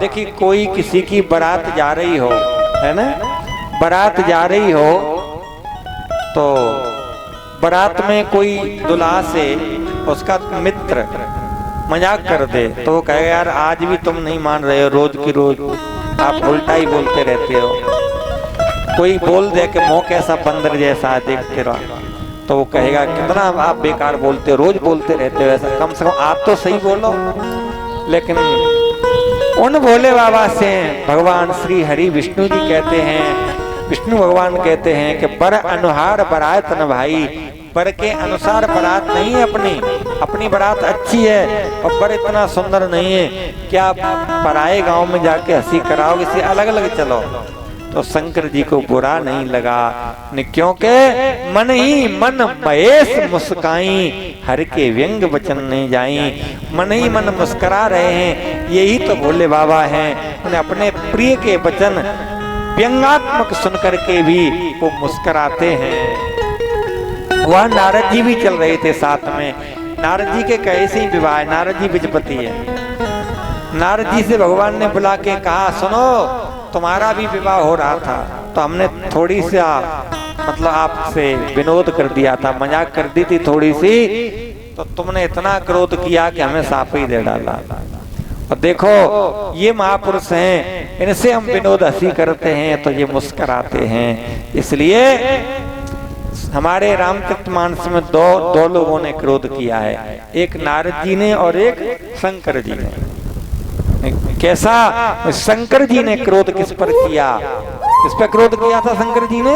देखिए कोई किसी की बारात जा रही हो, है ना, बारात जा रही हो तो बारात में कोई दुल्हा से उसका मित्र मजाक कर दे तो वो कहेगा यार आज भी तुम नहीं मान रहे हो, रोज की रोज आप उल्टा ही बोलते रहते हो। कोई बोल दे कि मुंह कैसा बंदर जैसा है देख तेरा, तो वो कहेगा कितना आप बेकार बोलते हो, रोज बोलते रहते हो ऐसा, कम से कम आप तो सही बोलो। लेकिन उन भोले बाबा से भगवान श्री हरि विष्णु जी कहते हैं, विष्णु भगवान कहते हैं कि पर अनुहार बरात न भाई, पर के अनुसार बारात नहीं है अपनी बारात अच्छी है और पर इतना सुंदर नहीं है कि आप पराए गांव में जाके हंसी कराओ, इसे अलग अलग चलो। तो शंकर जी को बुरा नहीं लगा, क्योंकि मन ही मन महेश मुस्काई, हर के व्यंग वचन नहीं जाई। मन ही मन मुस्करा रहे हैं, यही तो भोले बाबा हैं। उन्हें अपने प्रिय के वचन व्यंगात्मक सुन करके भी वो मुस्कराते हैं। वह नारद जी भी चल रहे थे साथ में। नारद जी के कैसे ही विवाह है, नारद जी विजपति है। नारद जी से भगवान ने बुला के कहा सुनो तुम्हारा भी विवाह हो रहा था तो हमने थोड़ी सा मतलब आपसे विनोद कर दिया था, मजाक कर दी थी थोड़ी सी, तो तुमने इतना क्रोध किया कि हमें साफ ही दे डाला। और देखो ये महापुरुष हैं, इनसे हम विनोद हंसी करते हैं तो ये मुस्कुराते हैं। इसलिए हमारे रामचरितमानस में दो लोगों ने क्रोध किया है, एक नारद जी ने और एक शंकर जी ने। कैसा? शंकर जी ने क्रोध किस पर किया? किस पर क्रोध किया था शंकर जी ने?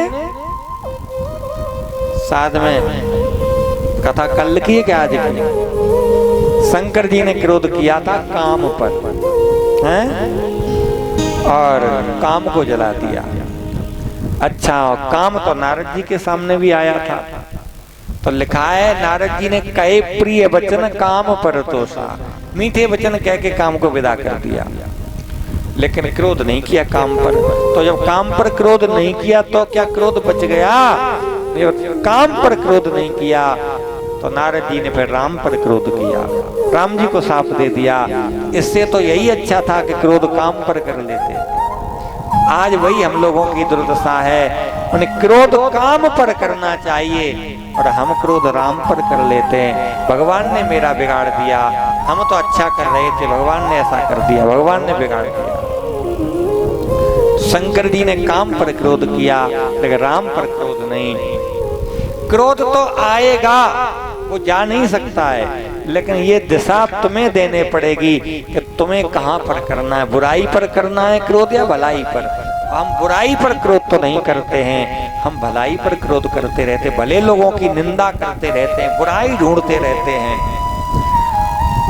साथ में कथा कल की है क्या आज की? शंकर जी ने क्रोध किया था काम पर, हैं? और काम को जला दिया। अच्छा, काम तो नारद जी के सामने भी आया था, तो लिखा है नारद जी ने कहे प्रिय वचन काम पर तोषा, मीठे वचन कह के काम को विदा कर दिया, लेकिन क्रोध नहीं किया काम पर। तो जब काम पर क्रोध नहीं किया तो क्या क्रोध बच गया? काम पर क्रोध नहीं किया तो नारद जी ने फिर राम पर क्रोध किया, राम जी को साफ दे दिया। इससे तो यही अच्छा था कि क्रोध काम पर कर लेते। आज वही हम लोगों की दुर्दशा है, उन्हें क्रोध काम पर करना चाहिए और हम क्रोध राम पर कर लेते हैं। भगवान ने मेरा बिगाड़ दिया, हम तो अच्छा कर रहे थे, भगवान ने ऐसा कर दिया, भगवान ने बिगाड़ दिया। शंकर जी ने काम पर क्रोध किया लेकिन राम पर क्रोध नहीं। क्रोध तो आएगा, वो जा नहीं सकता है, लेकिन ये दिशा तुम्हें देने पड़ेगी कि तुम्हें कहां पर करना है, बुराई पर करना है क्रोध या भलाई पर। हम बुराई पर क्रोध तो नहीं करते हैं, हम भलाई पर क्रोध करते रहते, भले लोगों की निंदा करते रहते हैं, बुराई ढूंढते रहते हैं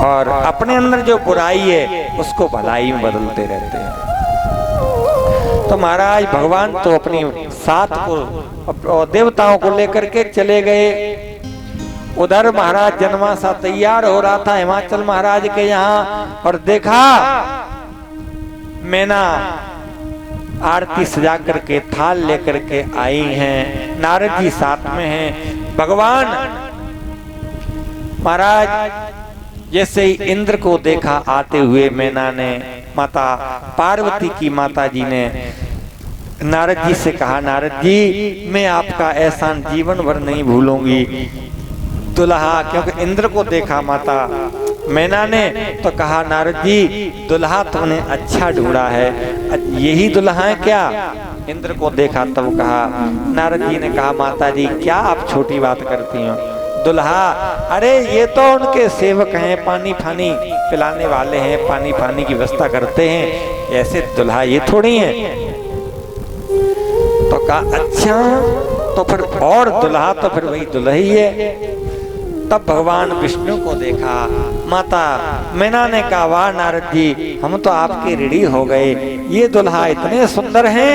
और अपने अंदर जो बुराई है उसको भलाई में बदलते रहते हैं। तो महाराज भगवान तो अपनी साथ को देवताओं को लेकर के चले गए। उधर महाराज जनमासा तैयार हो रहा था हिमाचल महाराज के यहाँ, और देखा मैना आरती सजा करके थाल लेकर के आई हैं, नारद जी साथ में हैं। भगवान महाराज जैसे ही इंद्र को देखा आते हुए मैना ने, माता पार्वती की माता जी ने नारद जी से कहा नारद जी मैं आपका एहसान जीवन भर नहीं भूलूंगी। दुल्हा, क्योंकि इंद्र को देखा माता मैना ने तो कहा नारद जी दुल्हा तुमने अच्छा ढूंढा है, यही दुल्हा है क्या? इंद्र को देखा तब कहा, नारद जी ने कहा माता जी क्या आप छोटी बात करती हो, दुल्हा अरे ये तो उनके सेवक हैं, पानी फानी पिलाने वाले हैं, पानी फानी की व्यवस्था करते हैं, ऐसे दुल्हा ये थोड़ी है। तो कहा अच्छा तो फिर और दुल्हा तो फिर वही दुल्हा ही है। तब भगवान विष्णु को देखा, माता मैना ने कहा वाह नारद जी हम तो आपके ऋणी हो गए, ये दुल्हा इतने सुंदर हैं।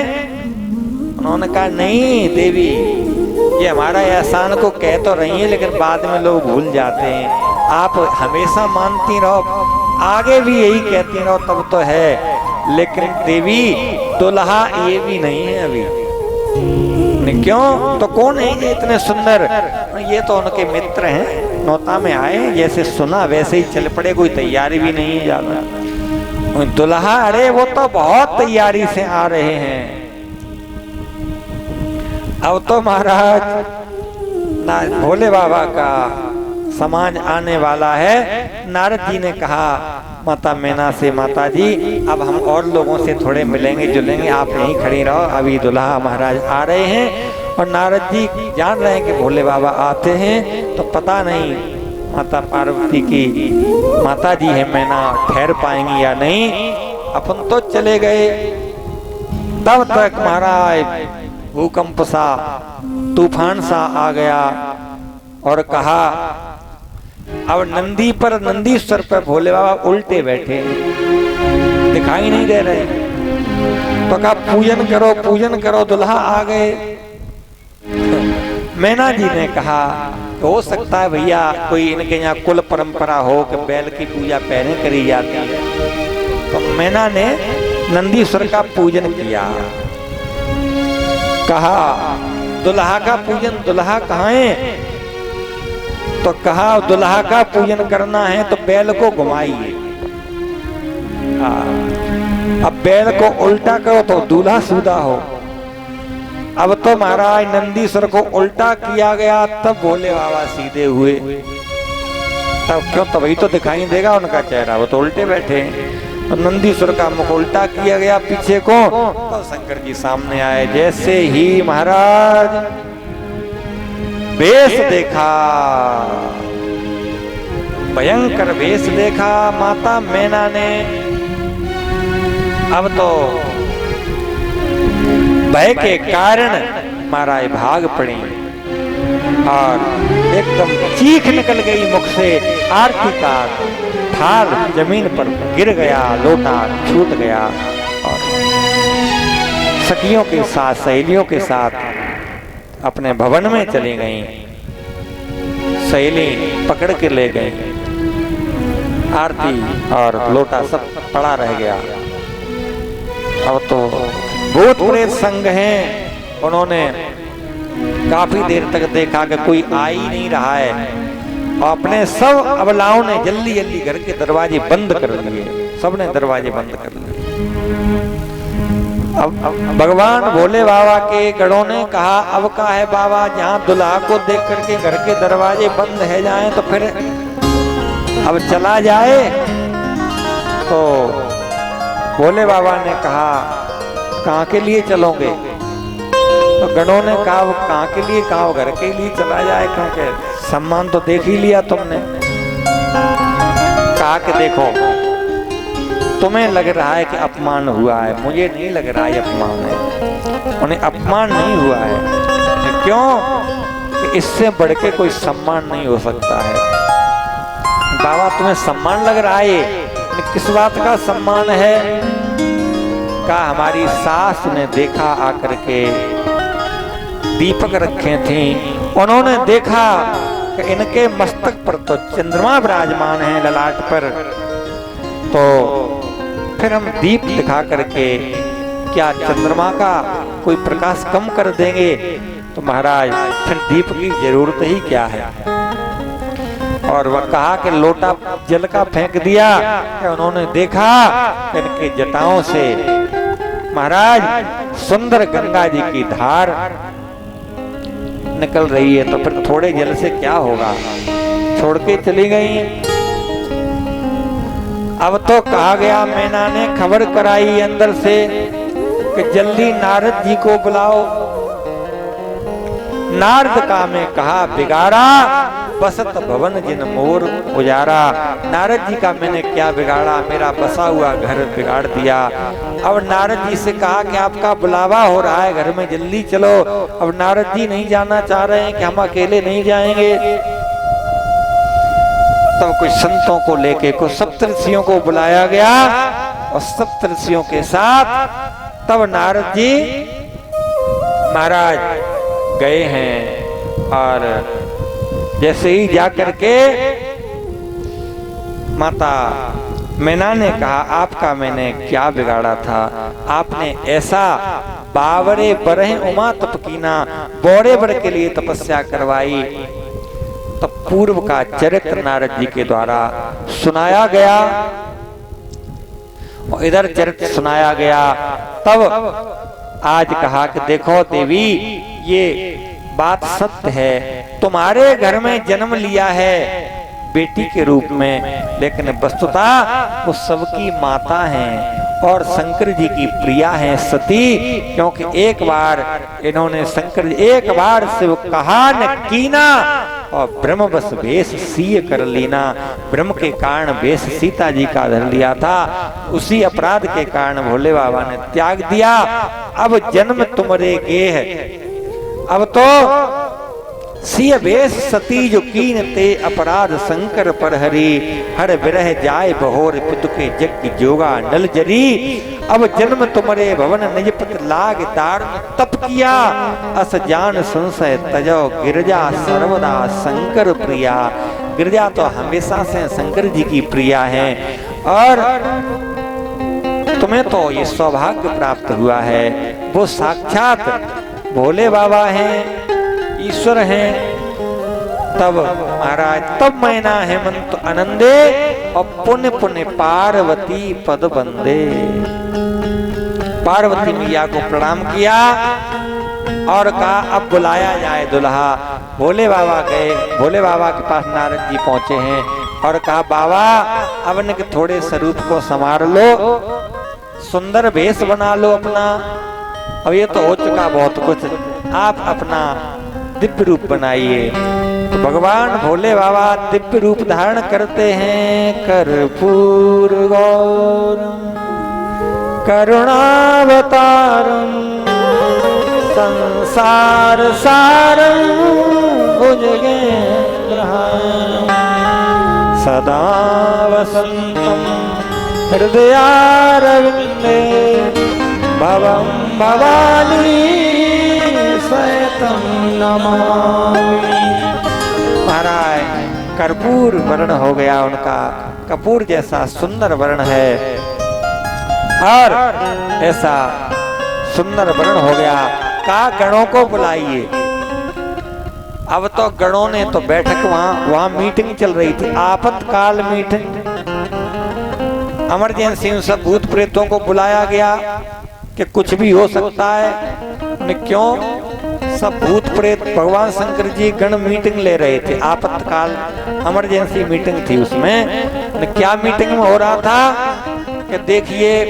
उन्होंने कहा नहीं देवी ये हमारा एहसान को कह तो रही है लेकिन बाद में लोग भूल जाते हैं, आप हमेशा मानती रहो, आगे भी यही कहती रहो तब तो है, लेकिन देवी दुल्हा ये भी नहीं है अभी। क्यों? तो कौन है ये इतने सुंदर? ये तो उनके मित्र हैं, नौता में आए, जैसे सुना वैसे ही चल पड़े, कोई तैयारी भी नहीं है ज्यादा। दुल्हा अरे वो तो बहुत तैयारी से आ रहे हैं, अब तो महाराज ना भोले बाबा का समाज आने वाला है। नारद जी ने कहा माता मैना से, माता जी अब हम और लोगों से थोड़े मिलेंगे जुलेंगे, आप यहीं खड़ी रहो, अभी दुल्हा महाराज आ रहे हैं। और नारद जी जान रहे हैं कि भोले बाबा आते हैं, तो पता नहीं माता पार्वती की माता जी है मैना ठहर पाएंगी या नहीं। अपन तो चले गए। तब तक महाराज भूकंप सा, तूफान सा आ गया और कहा अब नंदी पर, नंदीश्वर पर भोले बाबा उल्टे बैठे, दिखाई नहीं दे रहे। तो कहा पूजन करो पूजन करो, दुल्हा आ गए। मैना जी ने कहा हो सकता है भैया कोई इनके यहाँ कुल परंपरा हो कि बैल की पूजा पहले करी जाती है। तो मैना ने नंदीश्वर का पूजन किया। कहा दुल्हा का पूजन, दुल्हा कहाँ है? तो कहा दुल्हा का पूजन करना है तो बैल को घुमाइए। अब बैल को उल्टा करो तो दूल्हा सीधा हो। अब तो महाराज नंदीश्वर को उल्टा किया गया, तब भोले बाबा सीधे हुए। तब क्यों, तभी तो दिखाई देगा उनका चेहरा, वो तो उल्टे बैठे हैं। तो नंदीश्वर का मुख उल्टा किया गया पीछे को, तो शंकर जी सामने आए। जैसे ही महाराज वेश देखा, भयंकर वेश देखा माता मैना ने, अब तो भय के कारण महाराज भाग पड़ी और एकदम चीख निकल गई मुख से। आरती का थाल जमीन पर गिर गया, लोटा छूट गया और सखियों के साथ, सहेलियों के साथ अपने भवन में चली गईं। सहेली पकड़ के ले गई, आरती और लोटा सब पड़ा रह गया। अब तो भूत प्रेत संग हैं, उन्होंने काफी देर तक देखा कि कोई आ ही नहीं रहा है और अपने सब अबलाओं ने जल्दी जल्दी घर के दरवाजे बंद कर लिए, सबने दरवाजे बंद कर लिए। अब भगवान भोले बाबा के गणों ने कहा अब का है बाबा, जहाँ दुल्हा को देख करके घर के दरवाजे बंद है जाएं तो फिर अब चला जाए। तो भोले बाबा ने कहा कहाँ के लिए चलोगे? तो गणों ने कहा कहाँ के लिए? कहा घर के लिए चला जाए, क्योंकि सम्मान तो देख ही लिया तुमने। कहा कि देखो तुम्हें लग रहा है कि अपमान हुआ है, मुझे नहीं लग रहा है अपमान है, उन्हें अपमान नहीं हुआ है। क्यों? कि इससे बढ़ के कोई सम्मान नहीं हो सकता है। बाबा तुम्हें सम्मान लग रहा है, किस बात का सम्मान है? का हमारी सास ने देखा आकर के, दीपक रखे थे, उन्होंने देखा कि इनके मस्तक पर तो चंद्रमा विराजमान है ललाट पर, तो फिर हम दीप दिखा करके क्या चंद्रमा का कोई प्रकाश कम कर देंगे? तो महाराज फिर दीप की जरूरत ही क्या है? और वह कहा कि लोटा जल का फेंक दिया कि उन्होंने देखा इनके जटाओं से महाराज सुंदर गंगा जी की धार निकल रही है, तो फिर थोड़े जल से क्या होगा? छोड़ के चली गई। अब तो कहा गया, मैना ने खबर कराई अंदर से कि जल्दी नारद जी को बुलाओ। नारद का मैं कहा बिगाड़ा, बसत भवन जिन मोर उजारा। नारद जी का मैंने क्या बिगाड़ा? मेरा बसा हुआ घर बिगाड़ दिया। अब नारद जी से कहा कि आपका बुलावा हो रहा है, घर में जल्दी चलो। अब नारद जी नहीं जाना चाह रहे हैं कि हम अकेले नहीं जाएंगे। तब कुछ संतों को लेके कुछ सप्तऋषियों को बुलाया गया और सप्तऋषियों के साथ तब नारद जी महाराज गए हैं। और जैसे ही जाकर के माता मैना ने कहा आपका मैंने क्या बिगाड़ा था? आपने ऐसा बावरे बरह उमा तप कीना, बौरे बर के लिए तपस्या करवाई। तो पूर्व का चरित्र नारद जी के द्वारा सुनाया गया और इधर चरित्र सुनाया गया। तब आज कहा कि देखो देवी, ये बात सत्य है, तुम्हारे घर में जन्म लिया है बेटी के रूप में, लेकिन वस्तुतः वो सबकी माता हैं और शंकर जी की प्रिया हैं सती। क्योंकि एक बार इन्होंने शंकर जी एक बार शिव कहा न कीना और ब्रह्म बस वेश सीय कर लीना। ब्रह्म के कारण वेश सीता जी का धर लिया था, उसी अपराध के कारण भोले बाबा ने त्याग दिया। अब जन्म तुमरे गेह, अब तो सिय वेश सती जो कीन ते अपराध शंकर पर हरी। हर विरह जाय बहोर पितु के जग की जोगा नल जरी। अब जन्म तुमरे भवन निजपत लाग दारुण तप किया। अस जान संशय तजो गिरजा सर्वदा शंकर प्रिया। गिरजा तो हमेशा से शंकर जी की प्रिया है और तुम्हें तो ये सौभाग्य प्राप्त हुआ है। वो साक्षात भोले बाबा हैं, ईश्वर हैं। तब महाराज तब मैना हेमंत आनंदे और पुण्य पुण्य पार्वती पद बंदे। पार्वती मैया को प्रणाम किया और कहा अब बुलाया जाए दुल्हा। भोले बाबा गए, भोले बाबा के पास नारद जी पहुंचे हैं और कहा बाबा अब इनके थोड़े स्वरूप को संवार लो, सुंदर वेश बना लो अपना। अब ये तो हो चुका बहुत कुछ, आप अपना दिव्य रूप बनाइए। तो भगवान भोले बाबा दिव्य रूप धारण करते हैं। कर्पूर गौरम करुणावतारम संसार सारम भुजगेन्द्रहारम सदा वसंतम हृदयारविंदे भवम भवानी सैतम नमामि। महाराज कर्पूर वर्ण हो गया उनका, कपूर जैसा सुंदर वर्ण है और ऐसा सुंदर वर्ण हो गया। कहा गणों को बुलाइए। अब तो गणों ने तो बैठक वहां मीटिंग चल रही थी, आपातकाल मीटिंग, इमरजेंसी में सब भूत प्रेतों को बुलाया गया कि कुछ भी हो सकता है। क्यों? सब भूत प्रेत भगवान शंकर जी गण मीटिंग ले रहे थे, आपातकाल इमरजेंसी मीटिंग थी। उसमें क्या मीटिंग में हो रहा था कि देखिए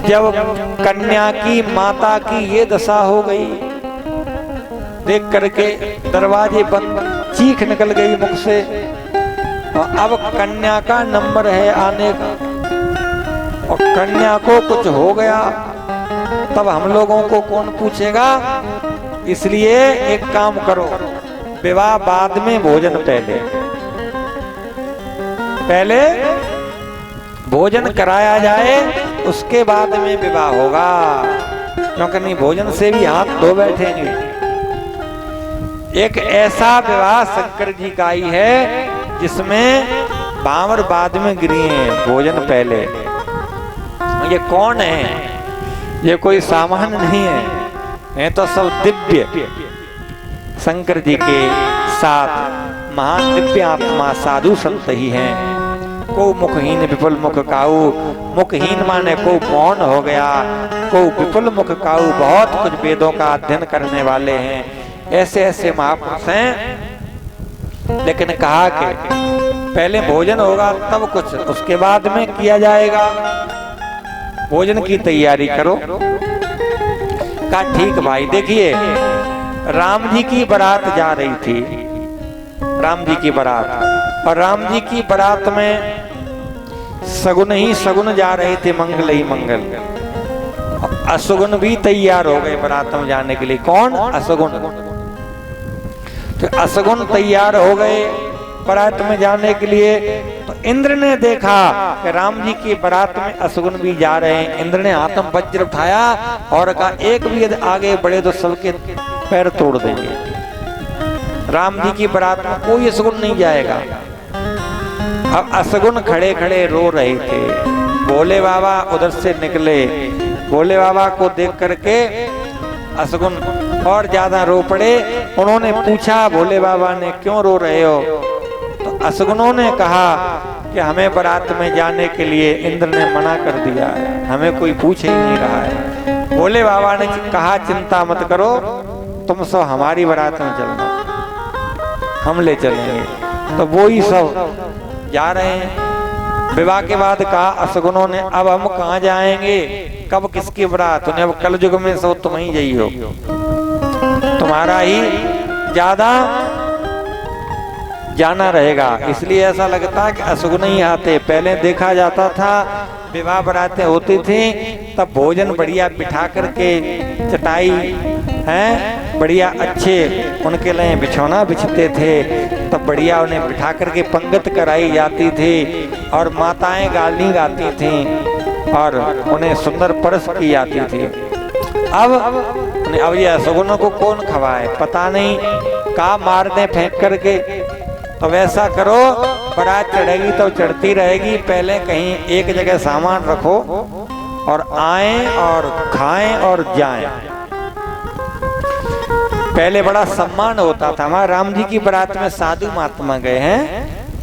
जब कन्या की माता की ये दशा हो गई, देख करके दरवाजे बंद, चीख निकल गई मुख से। और अब कन्या का नंबर है आने का और कन्या को कुछ हो गया तब हम लोगों को कौन पूछेगा। इसलिए एक काम करो, विवाह बाद में भोजन पहले, पहले भोजन कराया जाए उसके बाद में विवाह होगा। क्योंकि नहीं भोजन से भी हाथ धो बैठेंगे। एक ऐसा विवाह शंकर जी का ही है जिसमें बावर बाद में गिरी है, भोजन पहले। ये कौन है? ये कोई सामान्य नहीं है, ये तो सब दिव्य शंकर जी के साथ महान दिव्य आत्मा साधु संत ही हैं। को मुखहीन विपुल मुख काऊ, मुखहीन माने को मौन हो गया, को विपुल मुख काऊ, बहुत कुछ वेदों का अध्ययन करने वाले हैं। ऐसे ऐसे महापुरुष हैं। लेकिन कहा कि पहले भोजन होगा तब कुछ, उसके बाद में किया जाएगा, भोजन की तैयारी करो। कहा ठीक भाई। देखिए राम जी की बारात जा रही थी, राम जी की बारात, और राम जी की बारात में सगुन ही सगुन जा रहे थे, मंगल ही मंगल। असुगुन भी तैयार हो गए बारात में जाने के लिए। कौन? असुगुन। तो असुगुन तैयार हो गए बारात में जाने के लिए। तो इंद्र ने देखा कि राम जी की बारात में असुगुन भी जा रहे हैं। इंद्र ने हाथ में वज्र उठाया और कहा एक भी यदि आगे बढ़े तो सबके पैर तोड़ देंगे। राम जी की बारात में कोई असुगुन नहीं जाएगा। अब असुगुन खड़े खड़े रो रहे थे। भोले बाबा उधर से निकले, भोले बाबा को देख करके असुगुन और ज्यादा रो पड़े। उन्होंने पूछा भोले बाबा ने क्यों रो रहे हो? तो असुगुनों ने कहा कि हमें बारात में जाने के लिए इंद्र ने मना कर दिया है, हमें कोई पूछ ही नहीं रहा है। भोले बाबा ने कहा चिंता मत करो, तुम सब हमारी बारात में चलना, हम ले चलेंगे। तो वो ही सब जा रहे हैं। विवाह के बाद कहा असगुनों ने अब हम कहाँ जाएंगे, कब किसकी बारात, उन्हें अब कल युग में सब तुम ही जई हो, तुम्हारा ही ज्यादा जाना रहेगा। इसलिए ऐसा लगता है कि असगुन ही आते। पहले देखा जाता था विवाह बारातें होती थी तब भोजन बढ़िया बिठा करके, चटाई हैं बढ़िया अच्छे उनके लिए बिछौना बिछते थे, तब बढ़िया उन्हें बिठा करके पंगत कराई जाती थी और माताएं गाली गाती थीं और उन्हें सुंदर परस की जाती थी। अब ये असगुनों को कौन खवाए, पता नहीं का मार दे फेंक करके। तो वैसा करो, बारात चढ़ेगी तो चढ़ती रहेगी, पहले कहीं एक जगह सामान रखो और आएं और खाएं और जाएं। पहले बड़ा सम्मान होता था। हमारे राम जी की बारात में साधु महात्मा गए हैं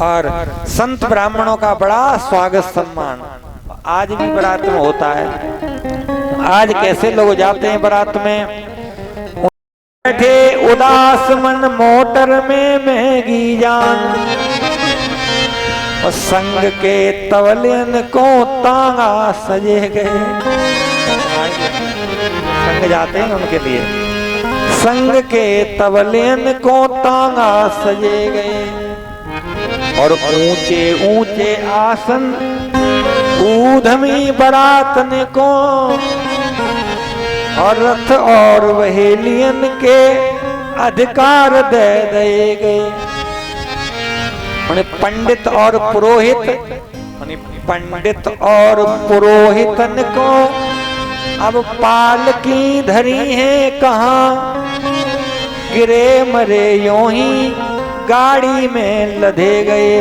और संत ब्राह्मणों का बड़ा स्वागत सम्मान आज भी बारात में होता है। आज कैसे लोग जाते हैं बारात में, बैठे उदास मन मोटर में महंगी जान, और संग के तवलियन को तांगा सजे गए। संग जाते हैं उनके लिए, संग के तवलियन को तांगा सजे गए और ऊंचे ऊंचे आसन ऊधमी बारातन को और रथ और वहेलियन के अधिकार दे दिए गए। पंडित और पुरोहित, पंडित और पुरोहितन को अब पालकी धरी है कहाँ, गिरे मरे यूं ही गाड़ी में लदे गए।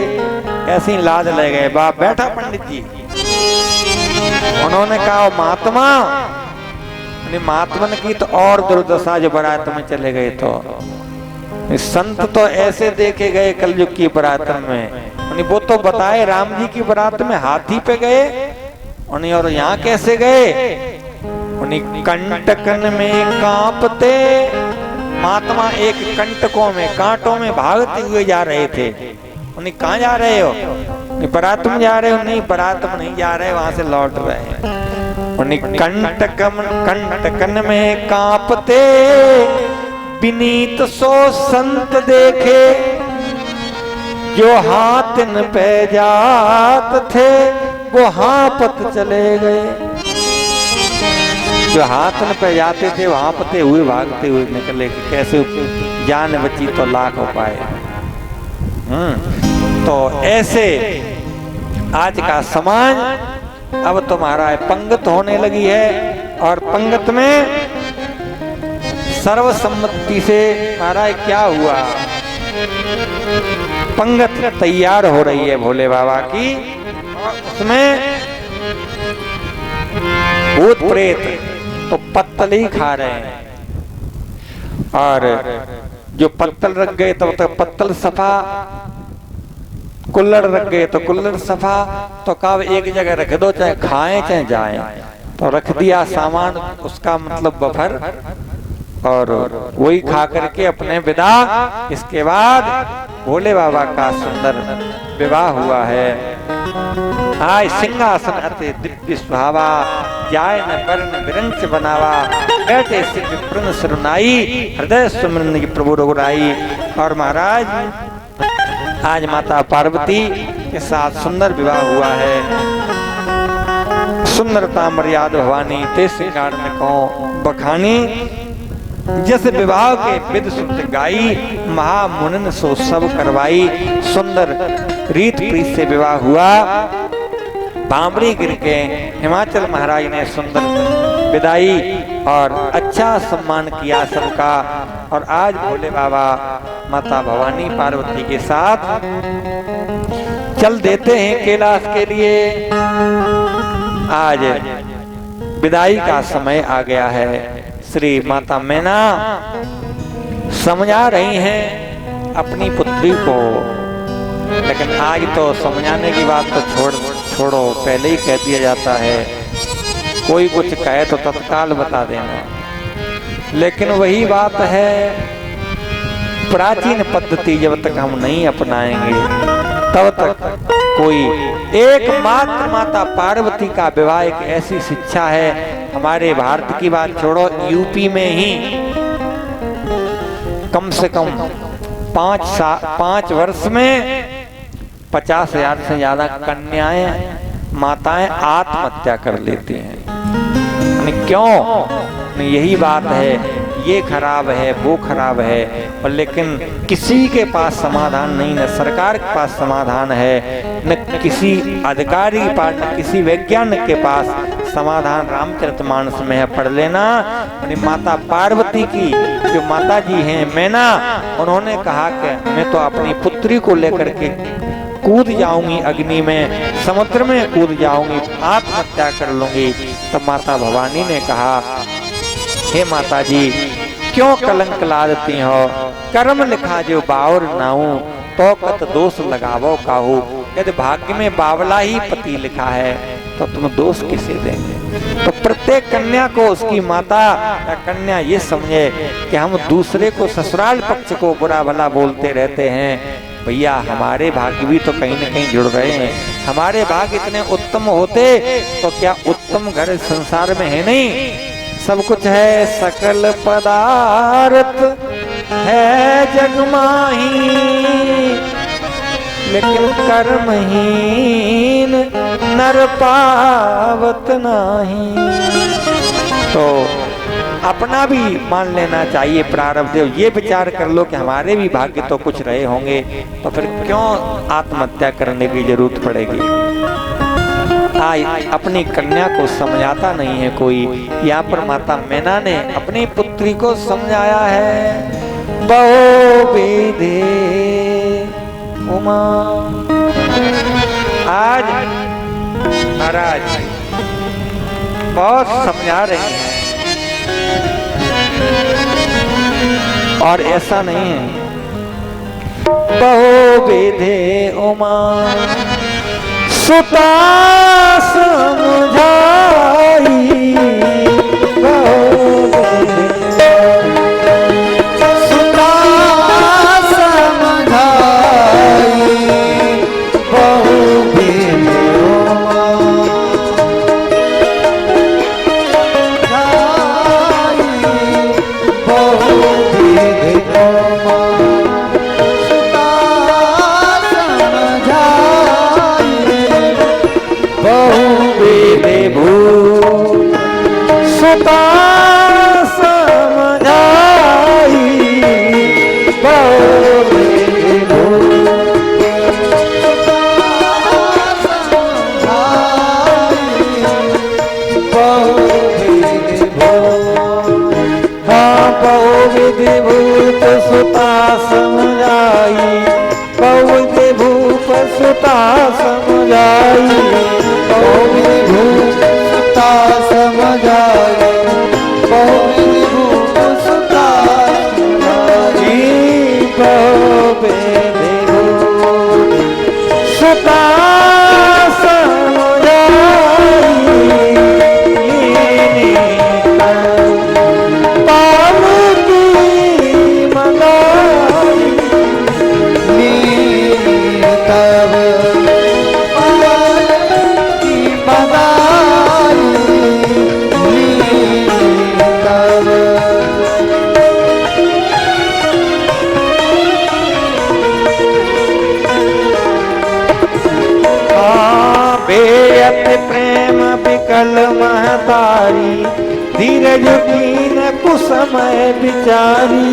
ऐसी लाद ले गए। बाप बैठा पंडित जी, उन्होंने कहा महात्मा, महात्मन की तो और दुर्दशा जो बारात में चले गए। तो संत तो ऐसे देखे गए कलयुग की बारात में, वो तो बताए राम जी की बारात में हाथी पे गए, और यहाँ कैसे गए, कंटकन में कांपते महात्मा एक कंटकों में कांटों में भागते हुए जा रहे थे। उन्हें कहाँ जा रहे हो, बारात में जा रहे हो, नहीं बारात में नहीं जा रहे, वहां से लौट रहे हैं। कंटकन में कांपते विनीत सो संत देखे, जो हाथन पे जात थे वो हापत चले गए। जो हाथन पे जाते थे वो हापते हुए भागते हुए निकले कि कैसे जान बची तो लाख हो पाए। तो ऐसे आज का समाज अब तुम्हारा पंगत होने लगी है, और पंगत में सर्वसम्मति से महाराज क्या हुआ, पंगत तैयार हो रही है भोले बाबा की, और उसमें भूत प्रेत तो पत्तल ही खा रहे हैं। और जो पत्तल रख गए तो पत्तल सफा, कुल्लड़ रख गए तो कुल्लड़ सफा। तो कब एक जगह रख दो, चाहे खाएं चाहे जाएं। तो रख दिया सामान, उसका मतलब बफर, और वही खा करके अपने विदा। इसके बाद भोले बाबा का सुंदर विवाह हुआ है। आय सिंहासन अति दिव्य सुहावा, जाय न वर्ण विरंच बनावा, बैठे सिख विप्रन सुरनाई, हृदय सुमरन प्रभु रघुराई। और महाराज आज माता पार्वती के साथ सुंदर विवाह हुआ है। सुंदरता मर्यादा भवानी ते श्रृंगार में कहो बखानी, जस विवाह के विद सुत गाई, महामुनन सो सब करवाई। सुंदर रीत प्रीत से विवाह हुआ। बामरी गिर के हिमाचल महाराज ने सुंदर विदाई और अच्छा सम्मान किया सबका। और आज भोले बाबा माता भवानी पार्वती के साथ चल देते हैं कैलाश के लिए। आज विदाई का समय आ गया है। श्री माता मैना समझा रही हैं अपनी पुत्री को लेकिन आज तो समझाने की बात तो छोड़ो, पहले ही कह दिया जाता है, कोई कुछ कहे तो तत्काल बता देना। लेकिन वही बात है, प्राचीन पद्धति जब तक हम नहीं अपनाएंगे तब तक कोई, एकमात्र माता पार्वती का विवाह एक ऐसी शिक्षा है, हमारे भारत की बात छोड़ो, यूपी में ही कम से कम 5 वर्ष में 50,000 से ज्यादा कन्याएं, माताएं आत्महत्या कर लेती हैं। क्यों? यही बात है, ये खराब है, वो खराब है, और लेकिन किसी के पास समाधान नहीं, न सरकार के पास समाधान है, न किसी अधिकारी के पास, न किसी वैज्ञानिक के पास समाधान रामचरितमानस में है। पढ़ लेना, माता पार्वती की जो माता जी हैं मैना, उन्होंने कहा कि मैं तो अपनी पुत्री को लेकर के कूद जाऊंगी अग्नि में, समुद्र में कूद जाऊंगी, आत्महत्या कर लूंगी। तब माता भवानी ने कहा, हे माता जी क्यों कलंक लादती हो, कर्म लिखा जो बावर नाऊ, तो कत दोष लगावो काहू। यदि भाग्य में बावला ही पति लिखा है तो तुम दोष किसे देंगे। तो प्रत्येक कन्या को उसकी माता या कन्या ये समझे कि हम दूसरे को, ससुराल पक्ष को बुरा भला बोलते रहते हैं, भैया हमारे भाग्य भी तो कहीं न कहीं जुड़ रहे हैं। हमारे भाग्य इतने उत्तम होते तो क्या उत्तम घर संसार में है नहीं, सब कुछ है, सकल पदार्थ है जग माही, लेकिन कर्महीन नर पावत नाही। तो अपना भी मान लेना चाहिए प्रारब्ध, ये विचार कर लो कि हमारे भी भाग्य तो कुछ रहे होंगे, तो फिर क्यों आत्महत्या करने की जरूरत पड़ेगी। अपनी कन्या को समझाता नहीं है कोई। यहाँ पर माता मैना ने अपनी पुत्री को समझाया है, बहु विधि उमा। आज महाराज बहुत समझा रही हैं, और ऐसा नहीं है, बहु विधि उमा सुता समझाई, सुता समझाई, बहु विधि धीरज कीन कुसमय बिचारी,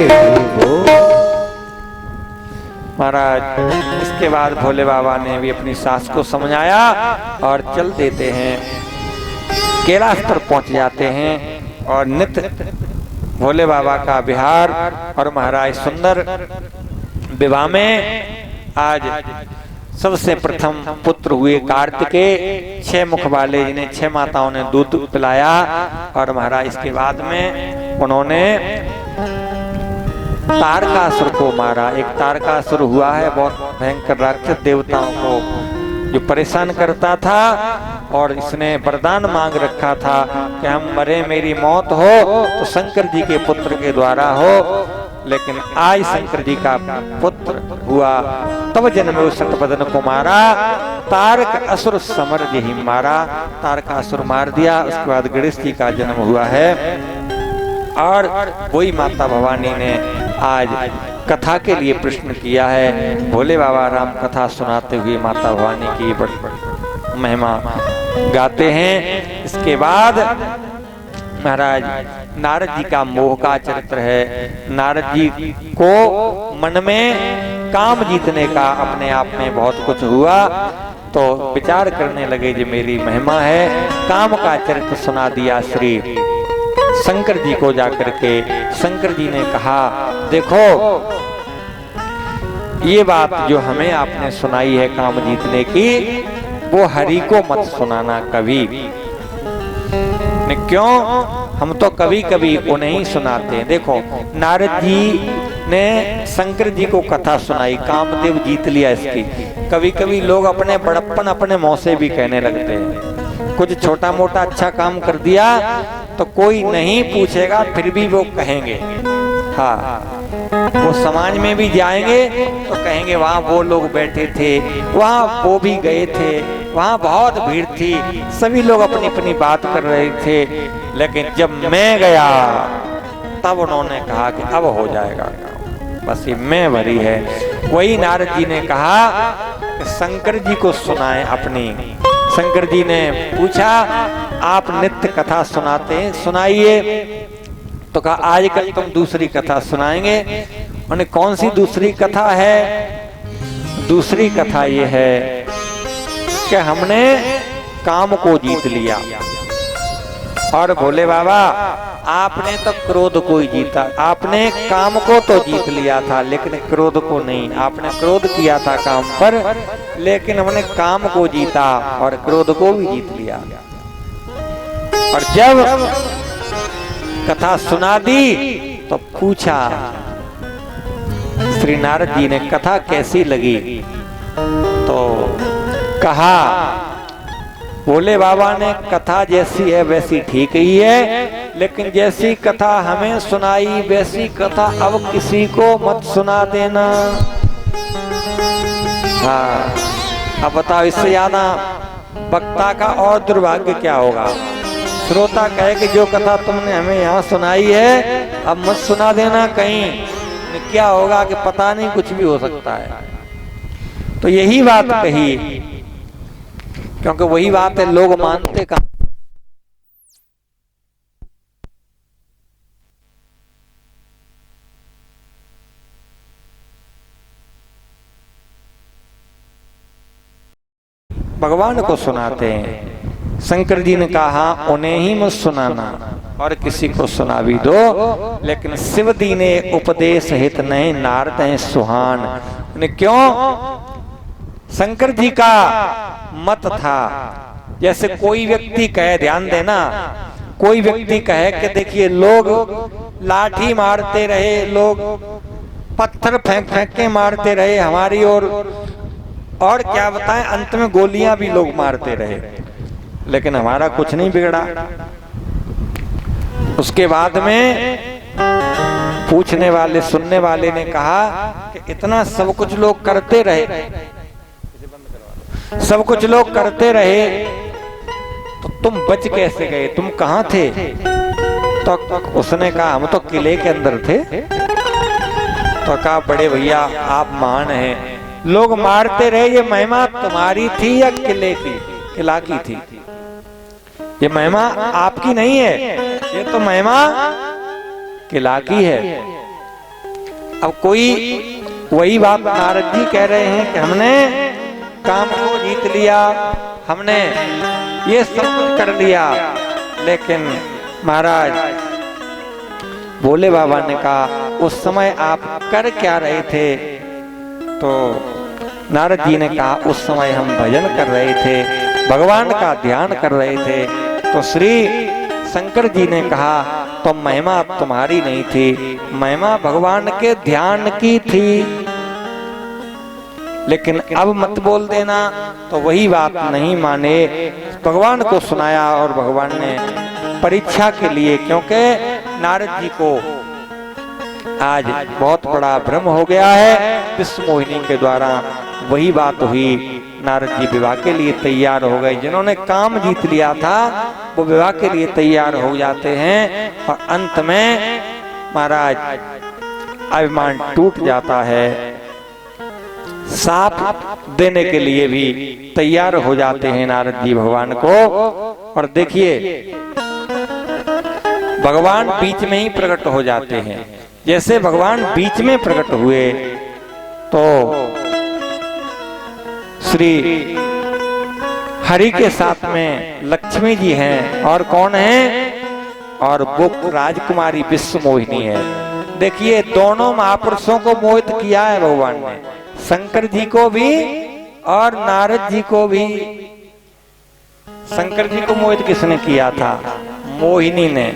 वो। महाराज इसके बाद भोले बाबा ने भी अपनी सास को समझाया और चल देते हैं, कैलाश पर पहुंच जाते हैं और नित्य भोले बाबा का विहार। और महाराज सुंदर विवाह में आज सबसे प्रथम पुत्र हुए कार्तिकेय, 6 मुख वाले, जिन्हें 6 माताओं ने दूध पिलाया। और महाराज इसके बाद में उन्होंने तारकासुर को मारा। एक तारकासुर हुआ है, बहुत भयंकर राक्षस, देवताओं को जो परेशान करता था। और इसने वरदान मांग रखा था कि हम मरे, मेरी मौत हो तो शंकर जी के पुत्र के द्वारा हो। लेकिन आज शंकर जी का पुत्र हुआ, तब जन्म उस शतवदन को मारा। तारक असुर समर जी मारा, तारकासुर मार दिया। उसके बाद गणेश जी का जन्म हुआ है। और वही माता भवानी ने आज कथा के लिए प्रश्न किया है। भोले बाबा राम कथा सुनाते हुए माता भवानी की बड़ी महिमा गाते हैं। इसके बाद महाराज नारद जी का मोह का चरित्र है। नारद जी को मन में काम जीतने का अपने आप में बहुत कुछ हुआ, तो विचार करने लगे जो मेरी महिमा है। काम का चरित्र सुना दिया श्री शंकर जी को जाकर के। शंकर जी ने कहा, देखो ये बात जो हमें आपने सुनाई है काम जीतने की, वो हरि को मत सुनाना कभी। क्यों? हम तो कभी कभी उन्हें ही सुनाते हैं। देखो नारद जी ने शंकर जी को कथा सुनाई, कामदेव जीत लिया इसकी। कभी कभी लोग अपने बड़प्पन अपने मुंह से भी कहने लगते हैं। कुछ छोटा मोटा अच्छा काम कर दिया तो कोई नहीं पूछेगा, फिर भी वो कहेंगे। हाँ, वो समाज में भी जाएंगे तो कहेंगे वहाँ वो लोग बैठे थे, वहाँ वो भी गए थे, वहाँ बहुत भीड़ थी, सभी लोग अपनी अपनी बात कर रहे थे। लेकिन जब मैं गया तब उन्होंने कहा कि अब हो जाएगा, बस ये मैं भरी है। वही नारद जी ने कहा कि शंकर जी को सुनाएं अपनी। शंकर जी ने पूछा, आप नित्य कथा सुनाते हैं, सुनाइए। तो कहा आजकल तुम दूसरी कथा सुनाएंगे। उन्होंने कौन सी दूसरी कथा है? दूसरी कथा ये है कि हमने काम को जीत लिया। और भोले बाबा आपने तो क्रोध को ही जीता। आपने काम को तो जीत लिया था लेकिन क्रोध को नहीं। आपने क्रोध किया था काम पर, लेकिन हमने काम को जीता और क्रोध को भी जीत लिया। और जब कथा सुना दी तो पूछा श्री नारद जी ने कथा कैसी लगी? तो कहा भोले बाबा ने कथा जैसी है वैसी ठीक ही है, लेकिन जैसी कथा हमें सुनाई वैसी कथा अब किसी को मत सुना देना। हाँ, अब बताओ इससे ज्यादा वक्ता का और दुर्भाग्य क्या होगा? श्रोता कहे कि जो कथा तुमने हमें यहाँ सुनाई है अब मत सुना देना कहीं। क्या होगा कि पता नहीं, कुछ भी हो सकता है। तो यही बात कही, क्योंकि वही बात है लोग मानते का। भगवान को सुनाते हैं। शंकर जी ने कहा उन्हें ही मत सुनाना और किसी को सुना भी दो, लेकिन शिव दी ने उपदेश हित नहीं नारद हैं सुहान। क्यों? शंकर जी का मत था, जैसे कोई व्यक्ति कहे, ध्यान देना, कोई व्यक्ति कहे कि देखिए लोग लाठी मारते रहे, लोग पत्थर फेंक फेंक के मारते रहे हमारी ओर, और क्या बताएं अंत में गोलियां भी लोग मारते रहे, लेकिन हमारा कुछ नहीं बिगड़ा। उसके बाद में पूछने वाले सुनने वाले ने कहा कि इतना सब कुछ लोग करते रहे, सब कुछ लोग करते रहे तो तुम बच कैसे गए? तुम कहाँ थे? तो उसने कहा हम तो किले के अंदर थे। तो कहा बड़े भैया आप महान हैं, लोग मारते रहे, ये महिमा तुम्हारी थी या किले की, किला की थी? ये महिमा आपकी नहीं है, ये तो महिमा किला की है। अब कोई वही बात नारद जी कह रहे हैं कि हमने काम को जीत लिया, हमने ये सब कुछ कर लिया, लेकिन महाराज भोले बाबा ने कहा उस समय आप कर क्या रहे थे? तो नारद जी ने कहा उस समय हम भजन कर रहे थे, भगवान का ध्यान कर रहे थे। तो श्री शंकर जी ने कहा तो महिमा तुम्हारी नहीं थी, महिमा भगवान के ध्यान की थी, लेकिन अब मत बोल देना। तो वही बात नहीं माने, भगवान को सुनाया और भगवान ने परीक्षा के लिए, क्योंकि नारद जी को आज बहुत बड़ा भ्रम हो गया है विश्व मोहिनी के द्वारा। वही बात हुई, नारद जी विवाह के लिए तैयार हो गए। जिन्होंने काम जीत लिया था वो विवाह के लिए तैयार हो जाते हैं और अंत में महाराज अभिमान टूट जाता है, साप देने के लिए भी तैयार हो जाते हैं नारद जी भगवान को। और देखिए भगवान बीच में ही प्रकट हो जाते हैं। जैसे भगवान बीच में प्रकट हुए तो श्री हरि के साथ में लक्ष्मी जी हैं, और कौन है? और वो राजकुमारी विश्व मोहिनी है। देखिए दोनों महापुरुषों को मोहित किया है भगवान ने, शंकर जी को भी और नारद जी को भी। शंकर जी को मोहित किसने किया था? मोहिनी ने।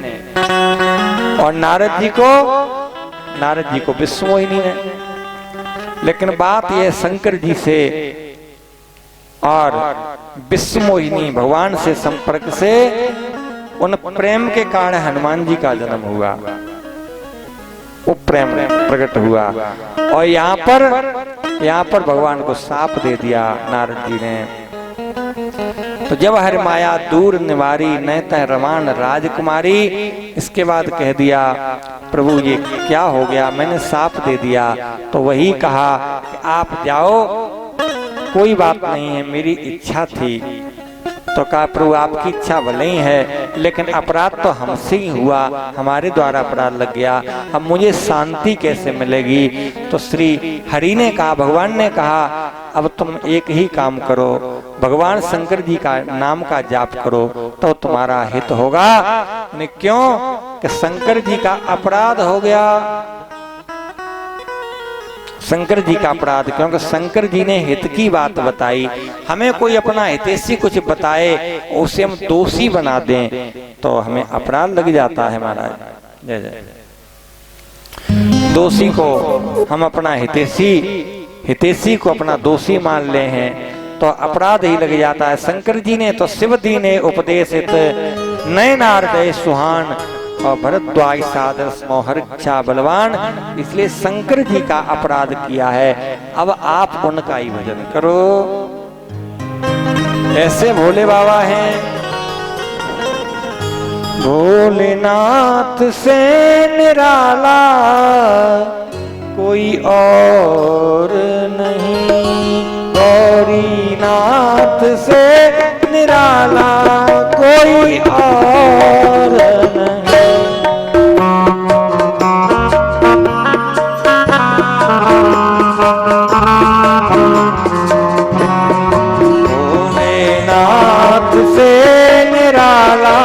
और नारद जी को विश्व मोहिनी ने। लेकिन बात यह शंकर जी से और विश्व मोहिनी भगवान से संपर्क से उन प्रेम के कारण हनुमान जी का जन्म हुआ, वो प्रेम प्रकट हुआ। और यहाँ पर भगवान को साप दे दिया नारद जी ने। तो जब हर माया दूर निवारी नैतः रमान राजकुमारी, इसके बाद कह दिया प्रभु ये क्या हो गया, मैंने साप दे दिया। तो वही कहा कि आप जाओ, कोई बात नहीं है, मेरी इच्छा थी। तो कहा प्रभु आपकी इच्छा भले ही है, लेकिन अपराध तो हमसे ही हुआ, हमारे द्वारा अपराध लग गया, अब मुझे शांति कैसे मिलेगी? तो श्री हरि ने कहा, भगवान ने कहा अब तुम एक ही काम करो, भगवान शंकर जी का नाम का जाप करो तो तुम्हारा हित होगा। नहीं क्यों? कि शंकर जी का अपराध हो गया। शंकर जी का अपराध, क्योंकि शंकर जी ने हित की बात बताई। हमें कोई अपना हितैषी कुछ बताए, उसे हम दोषी बना दें तो हमें अपराध लग जाता है महाराज। जय जय। दोषी को हम अपना हितैषी को अपना दोषी मान ले हैं तो अपराध ही लग जाता है। शंकर जी ने तो शिव दीने उपदेशित नयनार्दय सुहान और भरद्वाज सादर स्मोहर इच्छा बलवान, इसलिए शंकर जी का अपराध किया है। अब आप उनका ही भजन करो। ऐसे भोले बाबा हैं, भोलेनाथ से निराला कोई और नहीं, गौरीनाथ से निराला कोई और नहीं। भोलेनाथ से निराला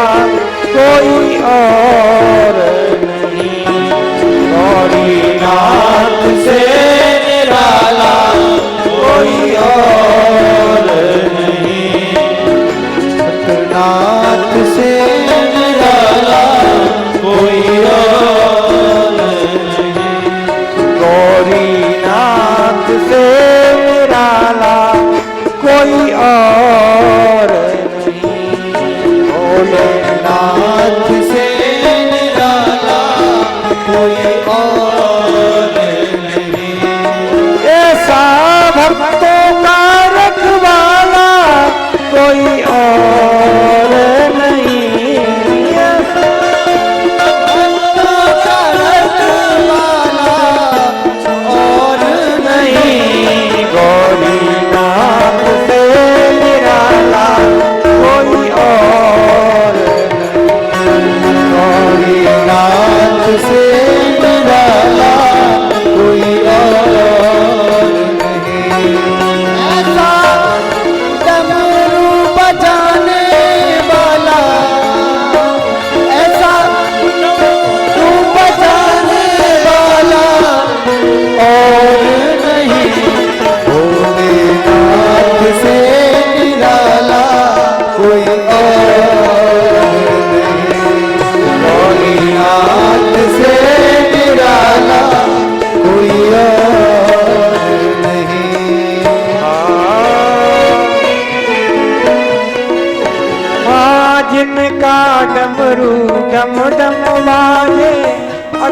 कोई और नहीं, गौरीनाथ से निराला कोई और नहीं, सतनाथ से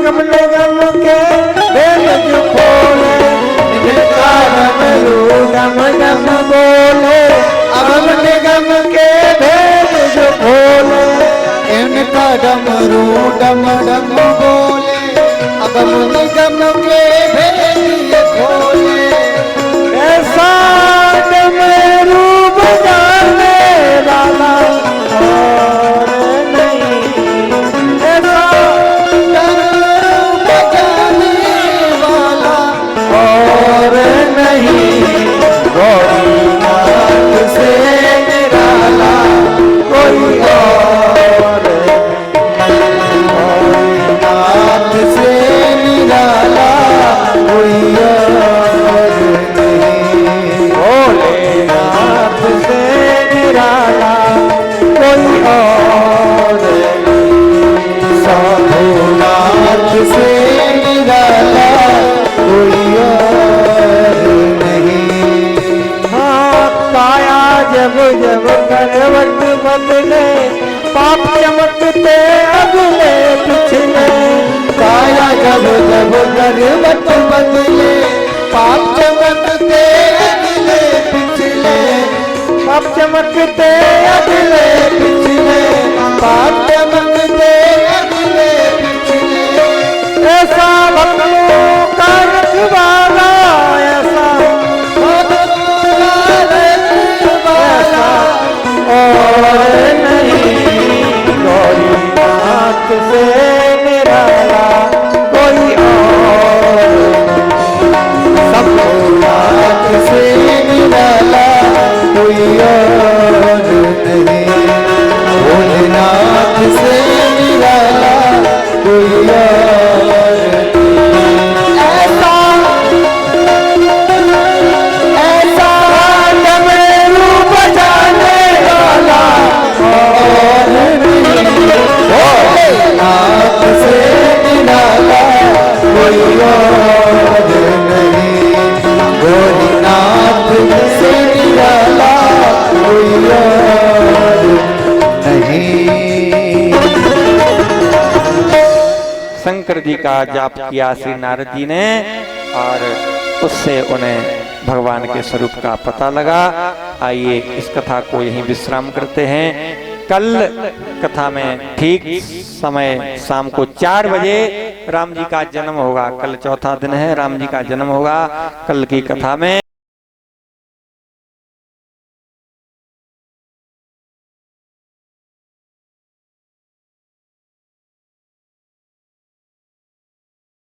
अगम निगम के भेद जो खोले, इनका डमरू डम डम बोले, अगम निगम के भेद जो खोले, इनका डमरू डम डम बोले, अगम निगम के भेद खोले। ऐसा डमरू बजाने वाला और नहीं, ऐसा डमरू बजाने वाला और नहीं, गौरीनाथ से निराला कोई और नहीं, नाथ से निराला कोई और नहीं। भोलेनाथ से निराला कोई और नहीं, साधुनाथ से निराला कोई और नहीं। हाँ, काया जब जब करवट बदले, पाप चमकते अगले पिछले, काया जब जब करवट बदले, पाप चमकते अगले पिछले, पाप चमकते अगले पिछले, पाप चमकते अगले पिछले। ऐसा भक्तों का रखवाला, ऐसा वाला और नहीं, गौरीनाथ से निराला कोई और नहीं, सबको नाथ से निराला कोई और नहीं। भोलेनाथ से निराला कोई और नहीं। ऐसा ऐसा डमरू बजाने वाला और नहीं। भोलेनाथ से निराला कोई और नहीं। भोलेनाथ से निराला कोई और नहीं। शंकर जी का जाप किया श्री नारद जी ने और उससे उन्हें भगवान के स्वरूप का पता लगा। आइए इस कथा को यहीं विश्राम करते हैं। कल कथा में ठीक समय शाम को 4 बजे राम जी का जन्म होगा। कल चौथा दिन है, राम जी का जन्म होगा। कल की कथा में